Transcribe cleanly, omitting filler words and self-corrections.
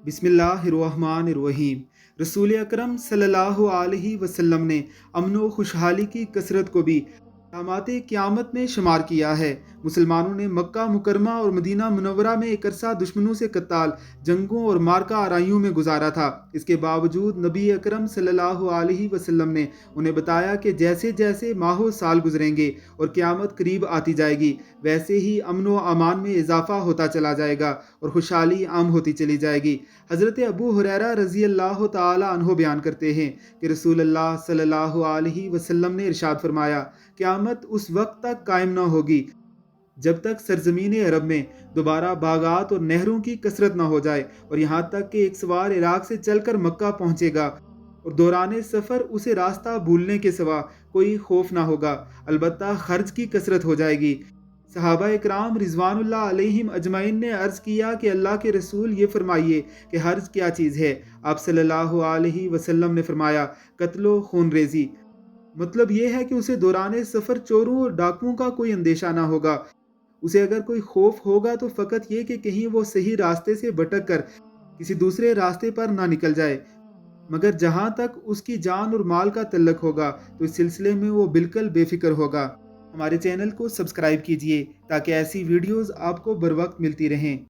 बिस्मिल्लाहिर्रहमानिर्रहीम। रसूल अकरम सल्लल्लाहु अलैहि वसल्लम ने अमन व खुशहाली की कसरत को भी अलामात क़यामत में शुमार किया है। मुसलमानों ने मक्का मुकरमा और मदीना मुनव्वरा में एक अरसा दुश्मनों से कत्ताल जंगों और मारका आराइयों में गुजारा था। इसके बावजूद नबी अकरम सल्लल्लाहु अलैहि वसल्लम ने उन्हें बताया कि जैसे जैसे माहो साल गुजरेंगे और क़यामत करीब आती जाएगी, वैसे ही अमन व अमान में इजाफा होता चला जाएगा और खुशहाली आम होती चली जाएगी। हज़रत अबू हुरैरा रज़ी अल्लाह ताला अन्हो बयान करते हैं कि रसूल अल्लाह सल्लल्लाहु अलैहि वसल्लम ने इरशाद फरमाया, क़यामत उस वक्त तक कायम न होगी जब तक सरजमीन अरब में दोबारा बागात और नहरों की कसरत न हो जाए, और यहाँ तक कि एक सवार इराक से चलकर मक्का पहुँचेगा और दौरान सफ़र उसे रास्ता भूलने के सिवा कोई खौफ ना होगा, अलबत्ता खर्च की कसरत हो जाएगी। सहाबा इकराम रिजवानुल्लाह अलैहिम अजमाइन ने अर्ज़ किया कि अल्लाह के रसूल ये फरमाइए कि हर्ज क्या चीज़ है। आप सल्लल्लाहु अलैहि वसल्लम ने फरमाया, कत्लो खून रेज़ी। मतलब ये है कि उसे दौरान सफ़र चोरों और डाकुओं का कोई अंदेशा ना होगा। उसे अगर कोई खौफ होगा तो फ़कत ये कि कहीं वो सही रास्ते से भटक कर किसी दूसरे रास्ते पर ना निकल जाए, मगर जहाँ तक उसकी जान और माल का तल्लक होगा तो इस सिलसिले में वो बिल्कुल बेफिक्र होगा। हमारे चैनल को सब्सक्राइब कीजिए ताकि ऐसी वीडियोज़ आपको बर वक्त मिलती रहें।